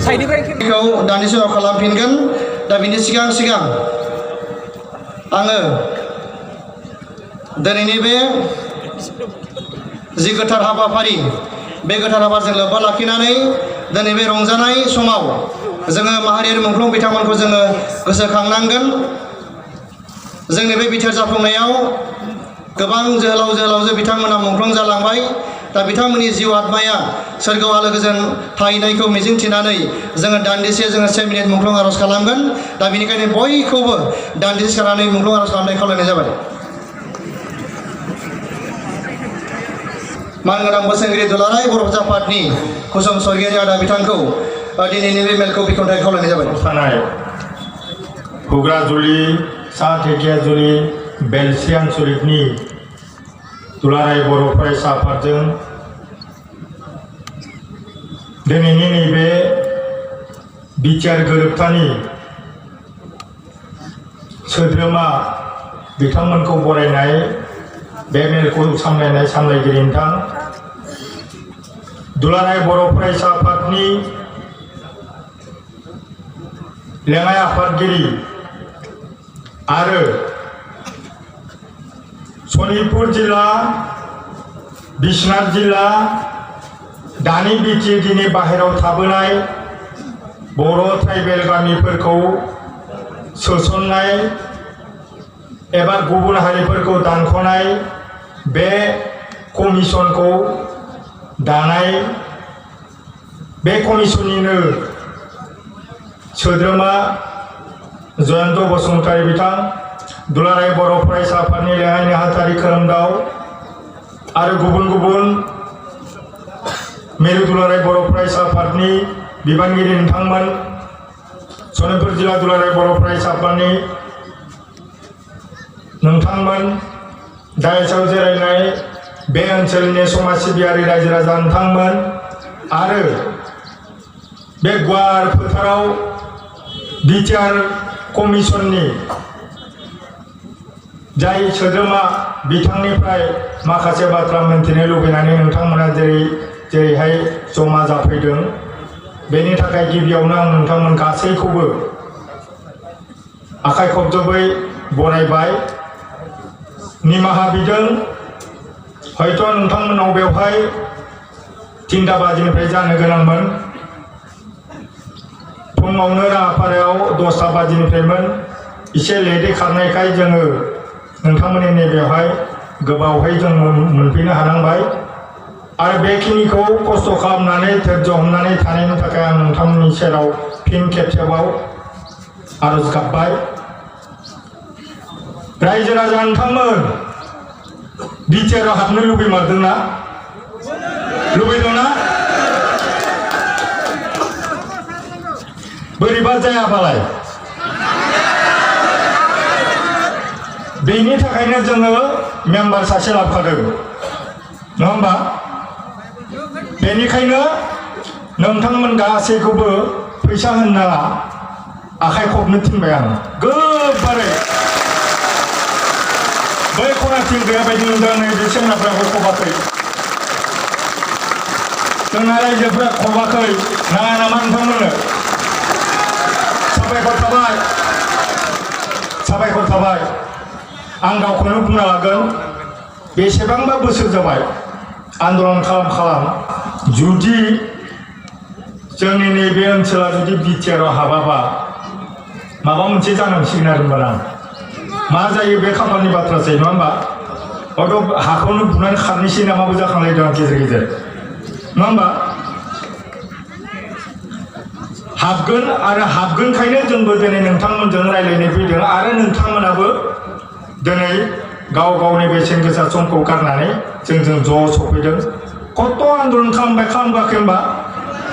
साइडनिफ्रायखौ दानिसो उनाव खालामफिनगोन दा बिनि सिगां आङो दिनैनि बे जि गोथार हाबाफारि बे गोथार हाबाजों लोब्बा लाखिनानै दिनै बे रंजानाय समाव जोङो माहारियारि मुंख्लं बिथांमोनखौ जोङो गोसोखांनांगोन। जोंनि बे बिटिआर जाफुंनायाव गोबां जोहोलाव जोहोलावजो बिथांमोना मुंख्लं जालांबाय। दा बिथांमोननि जिउ आत्माया सोरगोआव आलो गोजोन थाहैनायखौ मिजिंथिनानै जोङो दान्दिसे 1 मिनिट मुंख्लं आरज खालामगोन। दा बेनिखायनो बयखौबो दान्दिसे सिखारनानै मुंख्लं आरज खालामनाय खावलायनाय जाबाय। मानगोनां बोसोनगिरि दुलाराय बर' प्रजा आफादनि कुसुम स्वर्गीयारि आदा बिथांखौ दिनैनि बे मेलखौ बिखुंथाय खावलायनाय जाबाय। थानाय हुग्राजुलि सा धेकियाजुलि बेलसि आन्सलिकनि दुलाराय बर' फरायसा आफादजों दिनैनि नैबे बिटिआर गोरोबथानि सोद्रोमा बिथांमोनखौ बरायनाय बे मेलखौ सामलायनाय सामलायगिरि नोंथां, दुलाराय बर' फरायसा आफादनि लेङाइ आफादगिरि आरो सनितपुर जिल्ला, बिश्वनाथ जिल्ला, दानि बिटिआरनि बाहेरायाव थाबोनाय बर' ट्राइबेल गामिफोरखौ सोसननाय एबा गुबुन हारिफोरखौ दानख'नाय बे कमिसनखौ दानाय, बे कमिसननिनो सोद्रोमा जयन्त बसुमतारी बिथां, दुलाराय बर' फरायसा आफादनि लेङाइ नेहाथारि खोरोमदाव आरो गुबुन गुबुन मिरु दुलाराय बर' फरायसा आफादनि बिबानगिरि नोंथांमोन, सनितपुर जिल्ला दुलाराय बर' फरायसा आफादनि नोंथांमोन, दाइसाव जिरायनाय बे ओनसोलनि समाज सिबियारि रायजो राजा नोंथांमोन आरो बे गुवार फोथाराव बिटिआर कमिसननि जाय सोद्रोमा बिथांनिफ्राय माखासे बाथ्रा मोनथिनो लुबैनानै नोंथांमोना जेरैहाय जमा जाफैदों, बेनि थाखाय गिबियावनो आं नोंथांमोन गासैखौबो आखाइ खबजबै बरायबाय, निमाहा बिदों। हयथ' नोंथांमोनाव बेवहाय 3टा बाजिनिफ्राय जानो गोनांमोन, फुङावनो राङापारायाव 10टा बाजिनिफ्रायमोन, एसे लेटै खारनायखाय जोङो नोंथांमोननि नैबेवहाय गोबावहाय जों मोनफैनो हानांबाय आरो बेखिनिखौ खस्थ' खालामनानै धैर्य हमनानै थानायनि थाखाय आं नोंथांमोननि सेराव फिन खेबसेबाव आरज गाबबाय। रायजो राजा नोंथांमोन, बिटिआरआव हाबनो लुबैमारदोंना? लुबैदोंना? बोरैबा जायाबालाय? बेनि थाखायनो जोङो मेम्बार सासे लाबोखादों, नङा होमबा? बेनिखायनो नोंथांमोन गासैखौबो फैसा होनो नाङा, आखाइ खबनो थिनबाय आं गोबारै। बै खनाथिं गैयाबायदि नुदों नैबे सेंग्राफ्राबो खबाखै, जोंना रायजोफ्रा खबाखै, नाङा नामा नोंथांमोननो? साबायखर थाबाय, साबायखर थाबाय। आं गावखौनो बुंना लागोन, बेसेबांबा बोसोर जाबाय आन्दलन खालाम जुदि जोंनि नैबे ओनसोला जुदि बिटिआरआव हाबाबा माबा मोनसे जानांसिगोन आरो होनबा मा जायो बे खाफालनि बाथ्रासै, नङा होमबा? हयथ' हाखौनो बुनानै खारनोसै नामाबो जाखांलायदों गेजेर गेजेर, नङा होमबा? हाबगोन आरो हाबगोनखायनो जोंबो दिनै नोंथांमोनजों रायज्लायनो फैदों आरो नोंथांमोनाबो दिनै गाव गावनि बेसेन गोसा समखौ गारनानै जोंजों ज' सफैदों। कत' आन्दलन खालामाखै होनबा?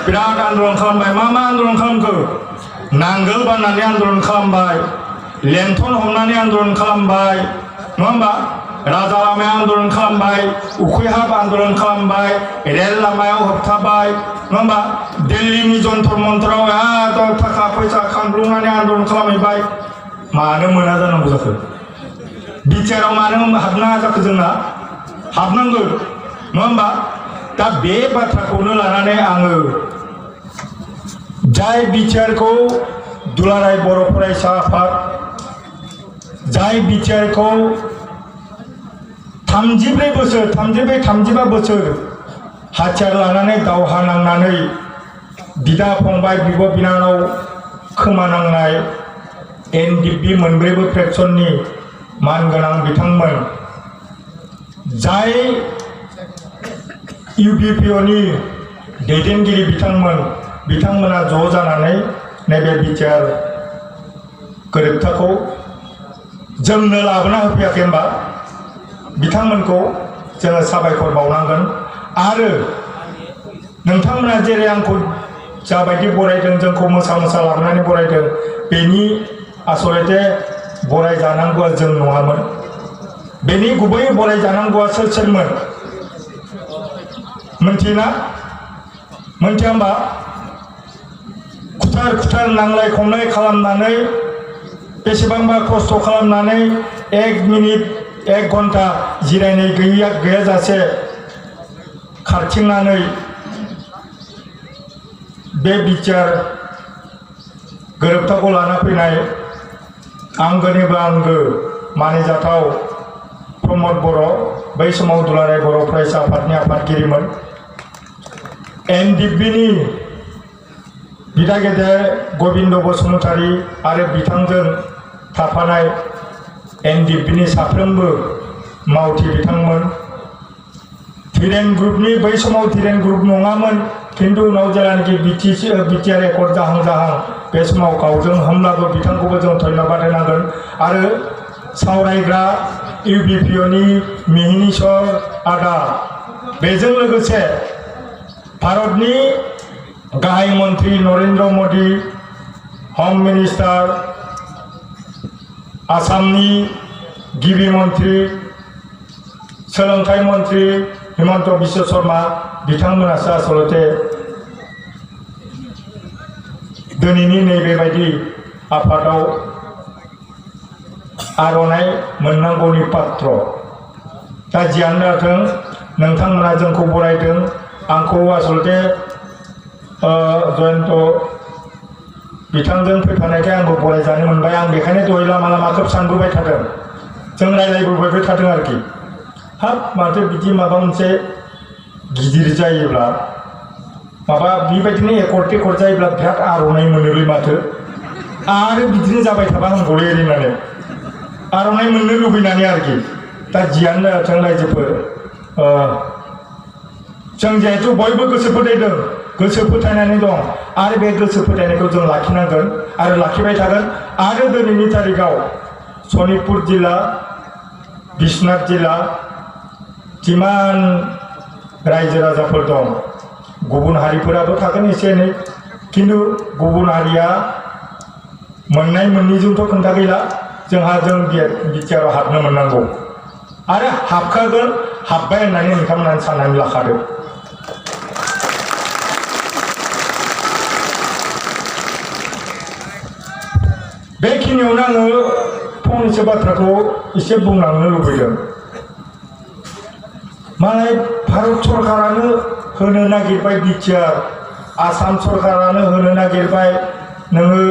बिराद आन्दलन खालामबाय। मा आन्दलन खालामखो? नांगोल बाननानै आन्दलन खालामबाय, लेन्थन हमनानै आन्दलन खालामबाय, नङा होमबा? राजा लामायाव आन्दलन खालामबाय, उखैहाब आन्दलन खालामबाय, रेल लामायाव होबथाबाय, नङा होमबा? दिल्लीनि जन्तर मन्तराव थाखा फैसा खांब्लुंनानै आन्दलन खालामहैबाय। मानो मोना जानांगौ जाखो? बिटिआरआव मानो हाबनाङा जाखो? जोंना हाबनांगौ, नङा होमबा? दा बे बाथ्राखौनो लानानै आङो जाय बिटिआरखौ दुलाराय बर' फरायसा आफाद, जाय बिटिआरखौ 35 बोसोर हाथियार लानानै दावहा नांनानै बिदा फंबाय बिब' बिनानाव खोमानांनाय एनडिपि मोनब्रैबो फ्रेक्सननि मानगोनां बिथांमोन, जाय इउपिपिअनि दैदेनगिरि बिथांमोना ज' जानानै नैबे बिटिआर गोरोबथाखौ जोंनो लाबोना होफैयाखै होनबा बिथांमोनखौ जोङो साबायखर बावनांगोन। आरो नोंथांमोना जेरै आंखौ जाबायदि बरायदों, जोंखौ मोसा लाबोनानै बरायदों, बेनि आसलते बरायजानांगौआ जों नङामोन। बेनि गुबै बरायजानांगौआ सोरमोन मोनथिया होमबा? खुथार नांलाय खमलाय खालामनानै बेसेबांबा खस्थ' खालामनानै 1 मिनिट 1 घन्टा जिरायनाय गैयाजासे खारथिंनानै बे बिटिआर गोरोबथाखौ लाना फैनाय आंगोनिबो आंगो मानिजाथाव प्रमद बर', बै समाव दुलाराय बर' फरायसा आफादनि आफादगिरिमोन। एनडिपिनि बिदा गेदेर गबिन्द बसुमतारी आरो बिथांजों थाफानाय एनडिपिनि साफ्रोमबो मावथि बिथांमोन। धीरेन ग्रुपनि बै समाव धीरेन ग्रुप नङामोन, किन्तु उनाव जेब्लानाखि बिटिआर एकर्ड जाहां बे समाव गावजों होमब्लाबो बिथांखौबो जों धन्यबाद होनांगोन। आरो सावरायग्रा इउपिपिअनि मिहिनीश्वर आदा, बेजों लोगोसे भारतनि गाहाय मन्त्रि नरेन्द्र मदि, हम मिनिस्टार, आसामनि गिबि मन्त्रि, सोलोंथाइ मन्त्रि हिमन्त बिश्व शर्मा, बिथांमोनासो आसलते दिनैनि नैबेबायदि आफादाव आर'नाइ मोननांगौनि पात्र। दा जियानो जाथों, नोंथांमोना जोंखौ बरायदों, आंखौ आसलते जयन्त बिथांजों फैफानायखाय आंबो बरायजानो मोनबाय। आं बेखायनो दहाय लामा खोब सानबोबाय थादों, जों रायज्लायबोबाय थादों आरोखि, हाब माथो बिदि माबा मोनसे गिदिर जायोब्ला, माबा बेबायदिनो एकर्ड जायोब्ला बिराद आर'नाइ मोनोलै माथो, आरो बिदिनो जाबाय थाबा हामगौलै ओरैनानै आर'नाइ मोननो लुबैनानै आरोखि। दा जियानो जाथों रायजोफोर, जों जिहेतु बयबो गोसो फोथायदों, गोसो फोथायनानै दं, आरो बे गोसो फोथायनायखौ जों लाखिनांगोन आरो लाखिबाय थागोन। आरो दिनैनि तारिखाव सनितपुर जिल्ला, बिश्वनाथ जिल्ला जिमान रायजो राजाफोर दं, गुबुन हारिफोराबो थागोन एसे एनै, किन्तु गुबुन हारिया मोननाय मोननैजोंथ' खोन्था गैला। जों बिटिआराव हाबनो मोननांगौ आरो हाबखागोन, हाब्बाय होननानै नोंथांमोना साननानै लाखादो। बेखिनियावनो आङो फंनैसो बाथ्राखौ एसे बुंलांनो लुबैदों। मालाय भारत सरकारानो होनो नागिरबाय बिटिआर, आसाम सरकारानो होनो नागिरबाय नोङो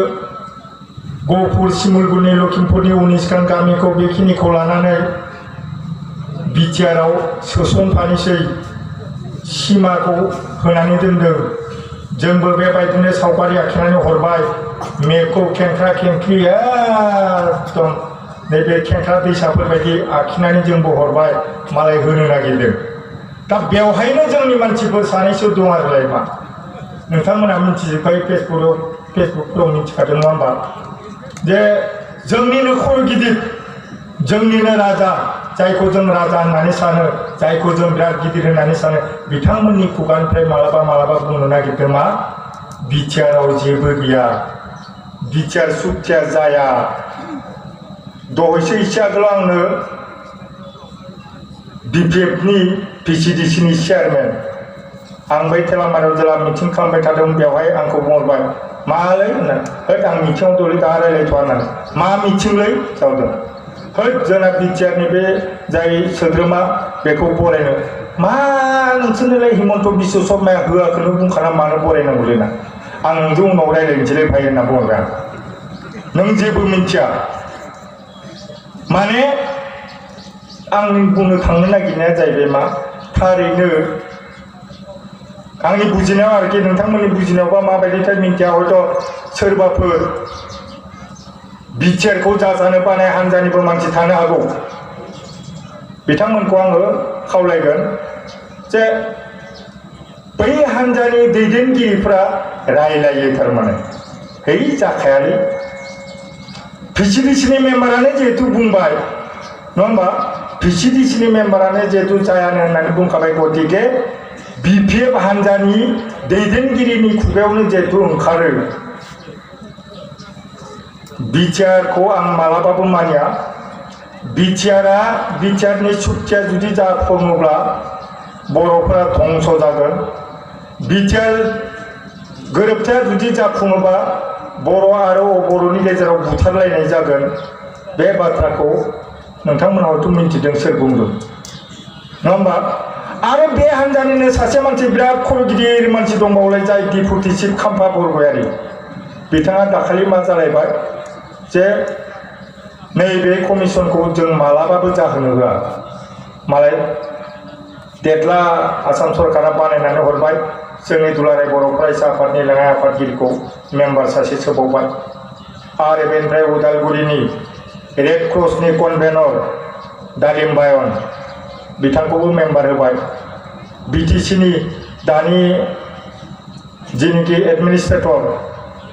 गहपुर, सिमुलगुरि, लखिमपुरनि 19खान गामिखौ बेखिनिखौ लानानै बिटिआराव सोसनफानोसै, सिमाखौ होनानै दोनदों। जोंबो बेबायदिनो सावगारि आखिनानै हरबाय, मेपखौ खेंख्रा खेंख्रि एकदम नैबे खेंख्रा दैसाफोरबायदि आखिनानै जोंबो हरबाय, मालाय होनो नागिरदों। दा बेवहायनो जोंनि मानसिफोर सानैसो दं आरोलाय मा, नोंथांमोना मिथिजोबखायो, फेसबुकफोराव मिथिखादों नङा होमबा, जे जोंनिनो खर' गिदिर, जोंनिनो राजा, जायखौ जों राजा होननानै सानो, जायखौ जों बिराद गिदिर होननानै सानो, बिथांमोननि खुगानिफ्राय मालाबा बुंनो नागिरदों मा, बिटिआराव जेबो गैया, बिटिआर सुक्तिया जाया। दहायसो एसे आगोलाव आंनो बिपिएफनि पिसिडिसिनि चेयारमेन, आं बै तेलामारायाव जेला मिटिं खालामबाय थादोंमोन, बेवहाय आंखौ बुंहरबाय, मालै होननानै, हैद आं मिटिङाव दलै दा रायज्लायथ'वा होननानै, मा मिटिंलै जादों, हैद जोंना बिटिआरनि बे जाय सोद्रोमा बेखौ बरायनो, मा नोंसोरनोलाय हिमन्त बिश्व शर्माया होआखौनो बुंखाना मानो बरायनांगौलै ना, आं नोंजों उनाव रायज्लायनोसैलै भाइ होनना बुंबाय आं नों जेबो मिथिया माने आं बुंनो थांनो नागिरनाया जाहैबाय मा थारैनो आंनि बुजिनायाव आरोखि नोंथांमोननि बुजिनायावबा माबायदिथाय मिथिया हयथ' सोरबाफोर बिटिआरखौ जाजानो बानाय हान्जानिबो मानसि थानो हागौ बिथांमोनखौ आङो खावलायगोन जे बै हान्जानि दैदेनगिरिफ्रा रायलायो थारमाने है जाखायालै भिसिडिसिनि मेम्बारानो जिहेतु बुंबाय नङा होमबा भिसिडिसिनि मेम्बारानो जिहेतु जायानो होननानै बुंखाबाय गतिके बिपिएफ हान्जानि दैदेनगिरिनि खुगायावनो जिहेतु ओंखारो बिटिआरखौ आं मालाबाबो मानिया बिटिआरनि सुक्तिया जुदि जाफुङोब्ला बर'फोरा धंस जागोन बिटिआर गोरोबथाया जुदि जाफुङोबा बर' आरो बर'नि गेजेराव बुथारलायनाय जागोन बे बाथ्राखौ नोंथांमोना हयथ' मिन्थिदों सोर बुंदों नङा होमबा आरो बे हान्जानिनो सासे मानसि बिराद खर' गिदिर मानसि दंबावलाय जाय डिपुटि चिफ खाम्फा बरगयारी बिथाङा दाखालि मा जालायबाय जे नैबे कमिसनखौ जों मालाबाबो जाहोनो होआ मालाय देदला आसाम सरकारा बानायनानै हरबाय जोंनि दुलाराय बर' फरायसा आफादनि लेङाइ आफादगिरिखौ मेम्बार सासे सोबावबाय आरो बेनिफ्राय उदालगुरिनि रेड क्रसनि कनभेनर दालिम बायन बिथांखौबो मेम्बार होबाय बिटिसिनि दानि जिनिखि एडमिनिस्ट्रेटर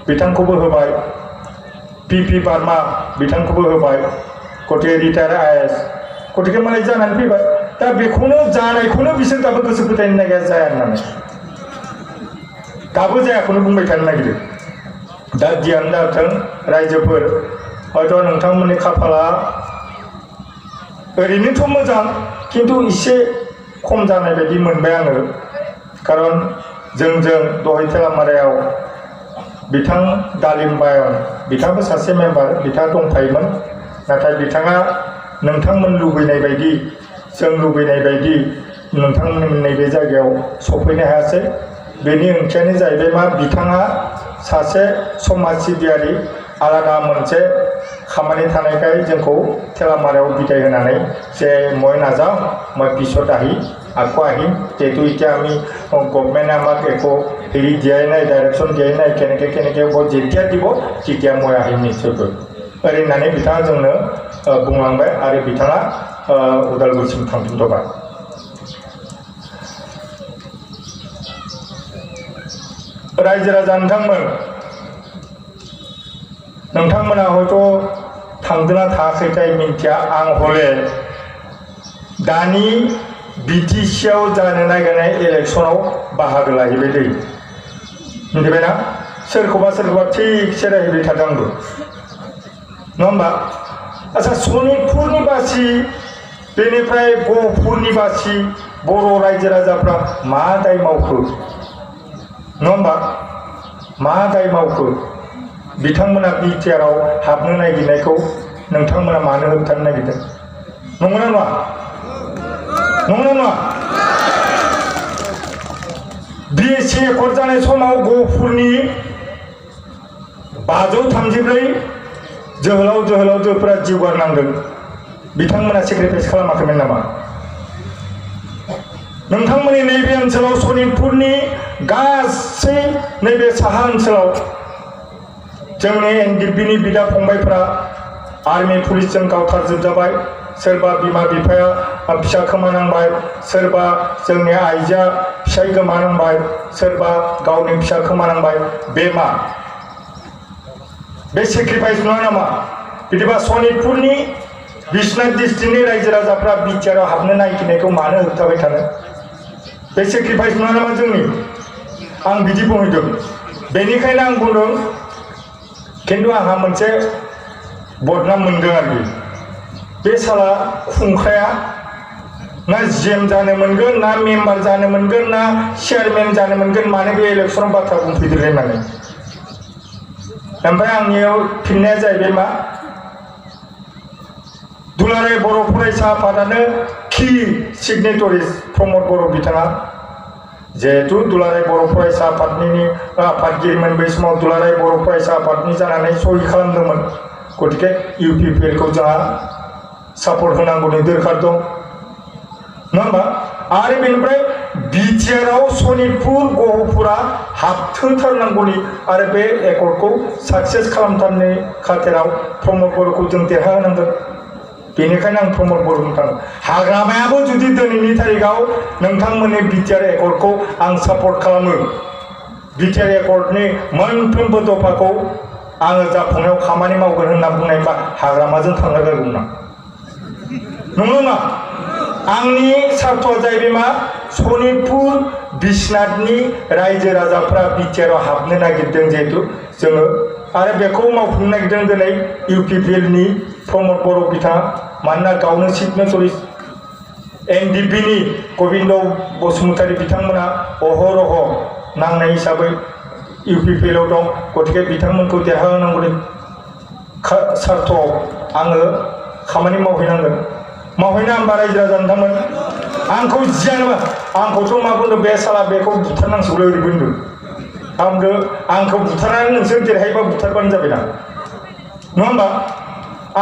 बिथांखौबो होबाय पिपि बार्मा बिथांखौबो होबाय गतिके रिटायार आइएएस गतिके मालाय जानानै फैबाय दा बेखौनो जानायखौनो बिसोर दाबो गोसो फोथायनो नागिरा जाया होननानै दाबो जायाखौनो बुंबाय थानो नागिरो दा जियानो जाथों रायजोफोर हयथ' नोंथांमोननि खाफाला ओरैनोथ' मोजां खिन्थु एसे खम जानाय बायदि मोनबाय आङो खारन जोंजों दहाय थेलामारायाव बिथां दालिम बायन बिथाङाबो सासे मेम्बार बिथाङा दंफायोमोन नाथाय बिथाङा नोंथांमोन लुबैनाय बायदि जों लुबैनाय बायदि नोंथांमोननि नैबे जायगायाव सफैनो हायासै बेनि ओंथियानो जाहैबाय मा बिथाङा सासे समाज सिबियारि आलादा मोनसे खामानि थानायखाय जोंखौ थेलामारायाव बिदाय होनानै जे মই নাযাওঁ মই পিছত আহি আকৌ আহিম যেহেতु এতিয়া আমি গভৰ্ণমেণ্টে আমাক একো হেৰি দিয়াই নাই ডাইৰেকশ্যন দিয়াই নাই কেনেকৈ যেতিয়া দিব তেতিয়া মই আহিম নিশ্চয়কৈ ओरै होननानै बिथाङा जोंनो बुंलांबाय आरो बिथाङा उदालगुरिसिम थांफिनथ'बाय रायजो राजा नोंथांमोना हयथ' थांदोंना थाङाखैथाय मिन्थिया आं हले दानि बिटिसिआव जानो नागिरनाय इलेक्सनाव बाहागो लाहैबाय दै मिथिबायना सोरखौबा थिगसे रायहैबाय थादों आंबो नङा होमबा आच्छा सनितपुरनि बासि बेनिफ्राय गहपुरनि बासि बर' रायजो राजाफ्रा मा दाय मावखो नङा होमबा मा दाय मावखो बिथांमोना बिटिआरआव हाबनो नागिरनायखौ नोंथांमोना मानो होबथानो नागिरदों नंगौना नङा बिएससि एकर्ड जानाय समाव गहपुरनि 534 जोहोलावजोफोरा जिउ गारनांदों बिथांमोना सेक्रिफाइस खालामाखैमोन नामा नोंथांमोननि नैबे ओनसोलाव सनितपुरनि गासै नैबे साहा ओनसोलाव जोंनि एनडिपिनि बिदा फंबायफ्रा आर्मि पुलिसजों गावथारजोबजाबाय सोरबा बिमा बिफाया फिसा खोमानांबाय सोरबा जोंनि आइजोआ फिसाय गोमानांबाय सोरबा गावनि फिसा खोमानांबाय बे मा बे सेक्रिफाइस नङा नामा बिदिबा सनितपुरनि बिश्वनाथ डिस्ट्रिक्टनि रायजो राजाफ्रा बिटिआरआव हाबनो नागिरनायखौ मानो होबथाबाय थानो बे सेक्रिफाइस नङा नामा जोंनि आं बिदि बुंहैदों बेनिखायनो आं बुंदों खिन्थु आंहा मोनसे बदनाम मोनदों आरोखि बे साला खुंखाया ना जिएम जानो मोनगोन ना मेम्बार जानो मोनगोन ना चेयारमेन जानो मोनगोन मानो बे इलेक्सनाव बाथ्रा बुंफैदेरनाय माने ओमफ्राय आंनियाव फिननाया जाहैबाय मा दुलाराय बर' फरायसा आफादानो कि सिगनेटरिस प्रमद बर' बिथाङा जिहेतु दुलाराय बर' फरायसा आफादनि आफादगिरिमोन बै समाव दुलाराय बर' फरायसा आफादनि जानानै सहि खालामदोंमोन गतिके UPPL खौ जोंहा सापर्ट होनांगौनि दरखार दं नङा होमबा आरो बेनिफ्राय बिटिआरआव सनितपुर गहपुरा हाबथारनांगौनि आरो बे एकर्डखौ साक्सेस खालामथारनो खाथिराव प्रमद बर'खौ जों देरहाहोनांगोन बेनिखायनो आं प्रमद बर'नो थाङो हाग्रामायाबो जुदि दिनैनि तारिखाव नोंथांमोननि बिटिआर एकर्डखौ आं सापर्ट खालामो बिटिआर एकर्डनि मोनफ्रोमबो दफाखौ आङो जाफुंनायाव खामानि मावगोन होनना बुंनायबा हाग्रामाजों थांनांगोन नङा आंनि सार्थआ जाहैबाय मा सनितपुर बिश्वनाथनि रायजो राजाफ्रा बिटिआरआव हाबनो नागिरदों जिहेतु जोङो आरो बेखौ मावफुंनो नागिरदों दिनै UPPLनि प्रमद बर' बिथाङा मानोना गावनो सिगनेचरि NDPनि गबिन्द बसुमतारी बिथांमोना अहरह नांनाय हिसाबै UPPLआव दं गतिके बिथांमोनखौ देरहाहोनांगौनि सार्थआव आङो खामानि मावहैनांगोन मावहैना होमबा रायजो राजा नोंथांमोन आंखौ जियानोबा आंखौथ' मा बुंदों बे साला बेखौ बुथारनांसिगौ ओरै बुंदों आंखौ बुथारनानै नोंसोर देरहायोबा बुथारबानो जाबाय ना नङा होमबा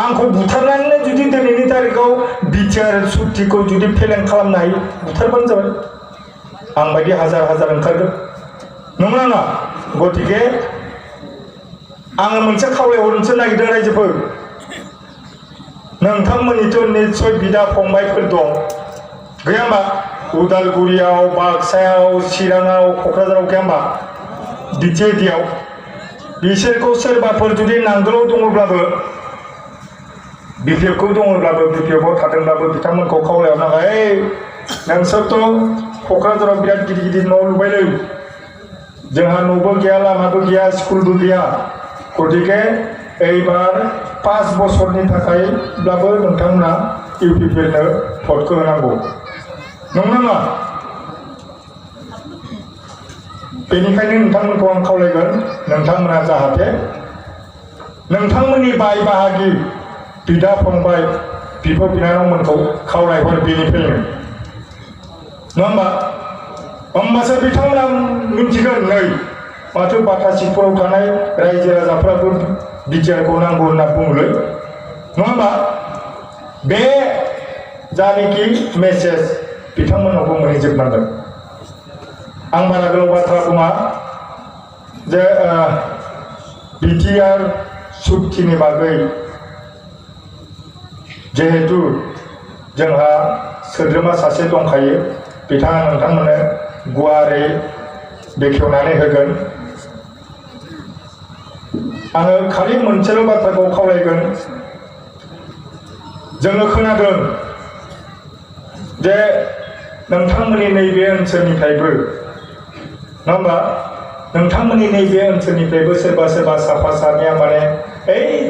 आंखौ बुथारनानै जुदि दिनैनि तारिखाव बिटिआर सुक्तिखौ जुदि फेलें खालामनो हायो बुथारबानो जाबाय आं बायदि हाजार हाजार ओंखारगोन नंगौना नङा गतिके आङो मोनसे खावलायहरनोसो नागिरदों रायजोफोर नोंथांमोननिथ' निस्सय बिदा फंबायफोर दं गैया होमबा उदालगुरियाव बाक्सायाव चिराङाव क'क्राझाराव गैया होमबा बिटिएडिआव बिसोरखौ सोरबाफोर जुदि नांगोलाव दङब्लाबो बिपिएफखौ दङब्लाबो बिपिएफआव थादोंब्लाबो बिथांमोनखौ खावलायहरनांगौ नोंसोरथ' क'क्राझाराव बिराद गिदिर गिदिर न' लुबायलै जोंहा न'बो गैया लामाबो गैया स्कुलबो गैया गतिके एबार 5 बोसोरनि थाखायब्लाबो नोंथांमोना UPPLनो भटखौ होनांगौ नङा बेनिखायनो नोंथांमोनखौ आं खावलायगोन नोंथांमोना जाहाथे नोंथांमोननि बाय बाहागि बिदा फंबाय बिब' बिनानावमोनखौ खावलायहर बेनिफ्रायनो नङा होमबासो बिथांमोना मिन्थिगोन नै माथो बाटासिफोराव थानाय रायजो राजाफ्राबो बिटिआरखौ नांगौ होनना बुङोलै नङा होमबा बे जानिखि मेसेज बिथांमोनावबो मोनहैजोबनांगोन आं बारा गोलाव बाथ्रा बुङा जे बिटिआर सुक्तिनि बागै जिहेतु जोंहा सोद्रोमा सासे दंखायो बिथाङा नोंथांमोननो गुवारै बेखेवनानै होगोन आङो खालि मोनसेल' बाथ्राखौ खावलायगोन जोङो खोनादों जे नोंथांमोननि नैबे ओनसोलनिफ्रायबो नङा होमबा नोंथांमोननि नैबे ओनसोलनिफ्रायबो सोरबा सोरबा साफा सानैया माने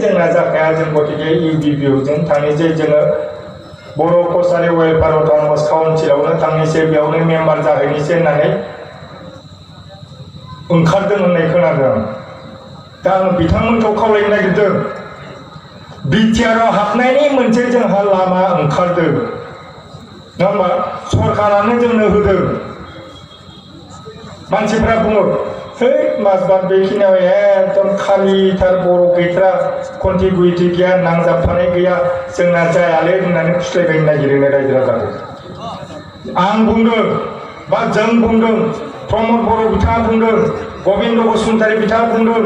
जोंना जाखाया जों गतिके UPPLजों थांनोसै जोङो बर' कसारि वेलफेयार अट'नमास काउन्सिलावनो थांनोसै बेयावनो मेम्बार जाहैनोसै होननानै ओंखारदों होननाय खोनादों दा आं बिथांमोनखौ खावलायनो नागिरदों बिटिआरआव हाबनायनि मोनसे जोंहा लामा ओंखारदों नङा होमबा सरकारानो जोंनो होदों मानसिफ्रा बुङो माजबाद बेखिनियाव एकदम खालिथार बर' गैथारा कन्टिगुइटि गैया नांजाबफानाय गैया जोंना जायालै होननानै फुस्लायबायनो नागिरो रायजो राजाखौ आं बुंदों बा जों बुंदों प्रमद बर' बिथाङा बुंदों गबिन्द बसुमतारी बिथाङा बुंदों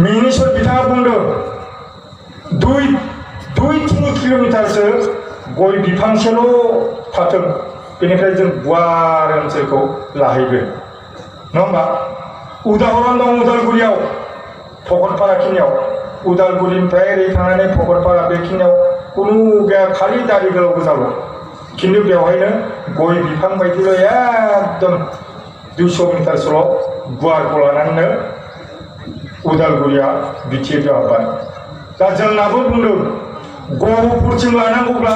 मिनिस्वर बिथाङा बुंदों 2-3 किल'मिटारसो गय बिफांसेल' थाथों बेनिफ्राय जों गुवार ओनसोलखौ लाहैगोन नङा होमबा उदाहरन दं उदालगुरियाव भकतपाराखिनियाव उदालगुरिनिफ्राय ओरै थांनानै भकतपारा बेखिनियाव कुनु गैया खालि दारि गोलाव गोजाल' खिन्थु बेवहायनो गय बिफां बायदिल' एकदम 200 मिटारसोल' गुवारखौ लानानैनो उदालगुरिया बिटिएडिआव हाबबाय दा जोंनाबो बुंदों गहपुरसिम लानांगौब्ला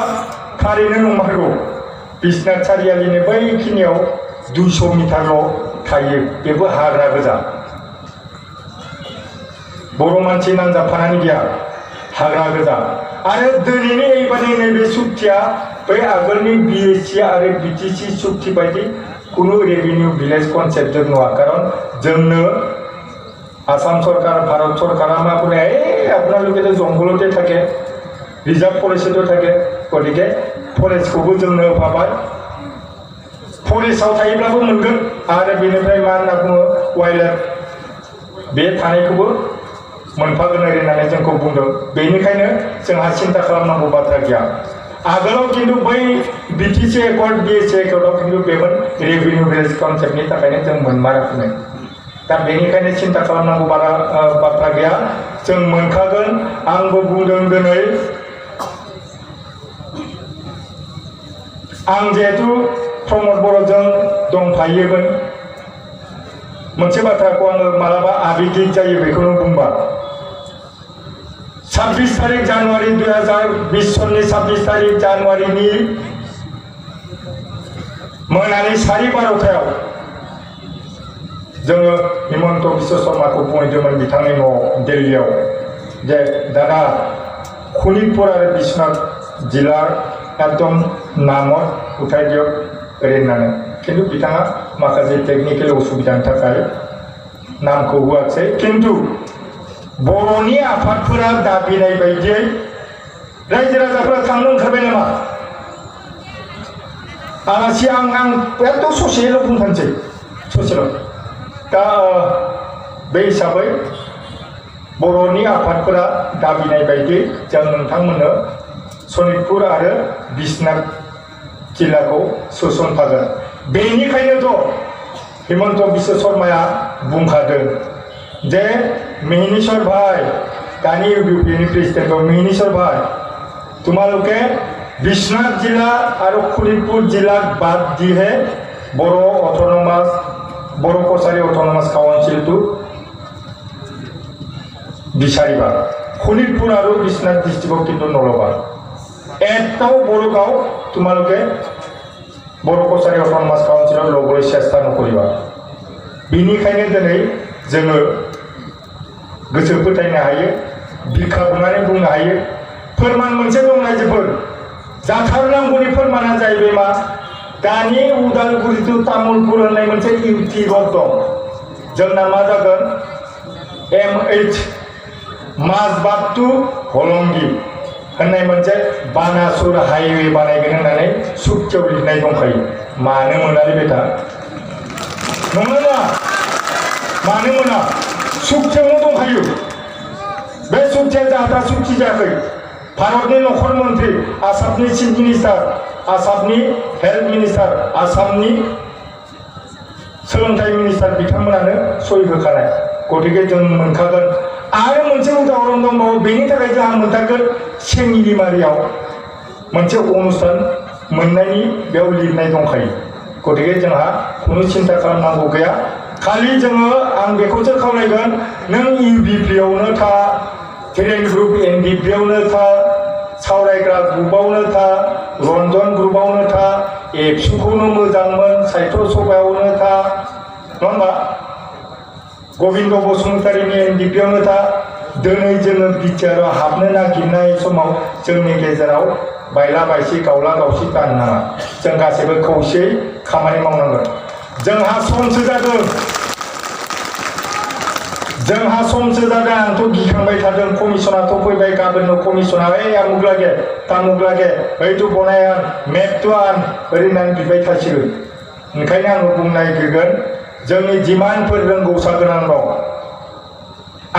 थारैनो नंमारगौ बिश्वनाथ सारियालिनि बैखिनियाव 200 मिटारल' थायो बेबो हाग्रा गोजा बर' मानसि नांजाबफानानै गैया हाग्रा गोजा आरो दिनैनि एबारनि नैबे सुक्तिया बै आगोलनि BSC आरो BTC चुक्ति बायदि कुनु रेभिनिउ भिलेज कनसेप्ट जों नुवा कारण जोंनो आसाम सरकार भारत सरकारा मा बुङो আপোনালোকে जंगलते থাকে रिजार्व फरेस्टते থাকে गतिके फरेस्टखौबो जोंनो होफाबाय फरेस्टआव थायोब्लाबो मोनगोन आरो बेनिफ्राय मा होनना बुङो वाइल्ड बे थानायखौबो मोनफागोन होननानै जोंखौ बुंदों बेनिखायनो जोंहा सिन्ता खालामनांगौ बाथ्रा गैया आगोलाव खिन्थु बै BTC एकर्ड BSC एकर्डआव खिन्थु बेमोन रेभिनिउ भिलेज कनसेप्टनि थाखायनो जों मोनमाराखै दा बेनिखायनो सिन्ता खालामनांगौ बाथ्रा गैया जों मोनखागोन आंबो बुंदों दिनै आं जिहेतु प्रमद बर'जों दंफायोमोन मोनसे बाथ्राखौ आङो मालाबा आबेगिक जायो बेखौनो बुंबा 26 तारिख जानुवारि 2020 सननि 26 तारिख जानुवारिनि मोनानि 12:30 जोङो हिमन्त बिश्व शर्माखौ बुंहैदोंमोन बिथांनि न'आव दिल्लीयाव जे दादा शोणितपुर आरो बिश्वनाथ जिल्ला एकदम नामत उठाय दियक ओरैनो खिन्थु बिथाङा माखासे टेकनिकेल उसुबिदानि थाखाय नामखौ होआखै खिन्थु बर'नि आफादफोरा दाबिनाय बायदियै रायजो राजाफोरा थांनो ओंखारबाय नामा आलासि आं एकदम ससेल' बुंथानसै ससेल' दा बे हिसाबै बर'नि आफादफोरा दाबिनाय बायदि जों नोंथांमोननो शोणितपुर आरो बिश्वनाथ जिल्लाखौ सोसनफागोन बेनिखायनोथ' हिमन्त बिश्व शर्माया बुंखादों जे मिहिनीश्वर भाई दानि UPनि प्रेसिडेन्ट मिहिनीश्वर भाई तुम्हालोके बिश्वनाथ जिला और शोणितपुर जिला बाद दिहे बर' कछारी अट'नमास काउन्सिलটো বিচাৰিবা শোণিতপুৰ আৰু বিশ্বনাথ ডিষ্ট্ৰিক্টক কিন্তু নলবা এটাও বৰ গাঁও তোমালোকে बर' कछारी अट'नमास काउन्सिलाव लबोरै চেষ্টা नकरिबा बेनिखायनो दिनै जोङो गोसो फोथायनो हायो बिखा बुंनानै बुंनो हायो फोरमान मोनसे दं रायजोफोर जाथारनांगौनि फोरमाना जाहैबाय मा दानि उदालगुरि टु तामुलपुर होननाय मोनसे UT रड दं जोंना मा जागोन MH माजबाद टु हलंगि होननाय मोनसे बानासुर हाइवे बानायगोन होननानै सुक्तियाव लिरनाय दंखायो मानो मोनालै बेटा नङा मानो मोना सुक्तियावनो दंखायो बे सुक्तिया जाहाथा सुक्ति जायाखै भारतनि नखर मन्त्रि आसामनि चिफ मिनिस्टार आसामनि हेल्थ मिनिस्टार आसामनि सोलोंथाइ मिनिस्टार बिथांमोनानो सहि होखानाय गतिके जों मोनखागोन आरो मोनसे उदाहरन दंबावो बेनि थाखाय जोंहा मोनथारगोन सेंगिलिमारियाव मोनसे अनुष्ठान मोननायनि बेयाव लिरनाय दंखायो गतिके जोंहा खुनु सिन्ता खालामनांगौ गैया खालि जोङो आं बेखौसो खावलायगोन नों UBPयावनो था ट्रेन ग्रुप NDPयावनो था सावरायग्रा ग्रुपआवनो था रन्जन ग्रुपआवनो था एबसुखौनो मोजांमोन साहित्य सभायावनो था नङा होमबा गोविंद बसुमतारीनि NDPयावनो था दिनै जोङो बिटिआरआव हाबनो नागिरनाय समाव जोंनि गेजेराव बायला बायसि गावला गावसि जानो नाङा जों गासैबो खौसेयै खामानि मावनांगोन जोंहा समसो जादों आंथ' गिखांबाय थादों कमिसनाथ' फैबाय गाबोननो कमिसना आमुक लागे तामुक लागे ओइटु बनायान मेपटु आन ओरैनानै बिबाय थासिगोन ओंखायनो आङो बुंनो नागिरगोन जोंनि जिमानफोर रोंगौसा गोनां दं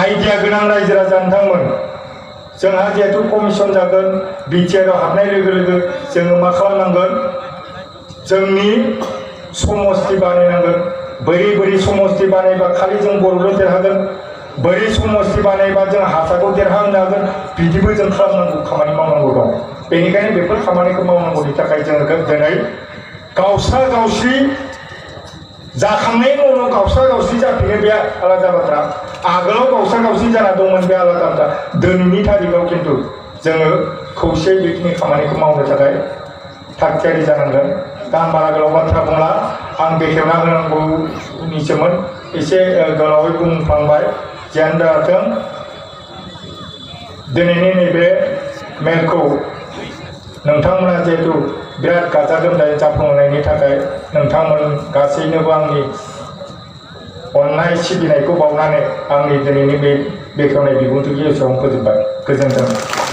आइडिया गोनां रायजो राजा नोंथांमोन जोंहा जिहेतु कमिसन जागोन बिटिआरआव हाबनाय लोगो लोगो जोङो मा खालामनांगोन जोंनि समस्ति बानायनांगोन बोरै समस्ति बानायबा खालि जों बर'ल' देरहागोन बोरै समस्ति बानायबा जों हारसाखौ देरहाहोनो हागोन बिदिबो जों खालामनांगौ खामानि मावनांगौ दं बेनिखायनो बेफोर खामानिखौ मावनांगौनि थाखाय जोङो दिनै गावस्रा गावस्रि जाखांनायनि उनाव गावस्रा गावस्रि जाफिनो बे आलादा बाथ्रा आगोलाव गावस्रा गावस्रि जाना दंमोन बे आलादा बाथ्रा दिनैनि थारिखआव खिन्थु जोङो खौसेयै बेखिनि खामानिखौ मावनो थाखाय थागथियारि जानांगोन दा आं बारा गोलाव बाथ्रा बुंला आं बेखेवना होनांगौनिसोमोन एसे गोलावै बुंफ्लांबाय जियानो जाथों दिनैनि नैबे मेलखौ नोंथांमोना जिहेतु बिराद गाजा गोमजायै जाफुंनायनि थाखाय नोंथांमोन गासैनोबो आंनि अननाय सिबिनायखौ बावनानै आंनि दिनैनि बे बेखेवनाय बिबुंथिखौ एसेबां फोजोबबाय। गोजोन्थों।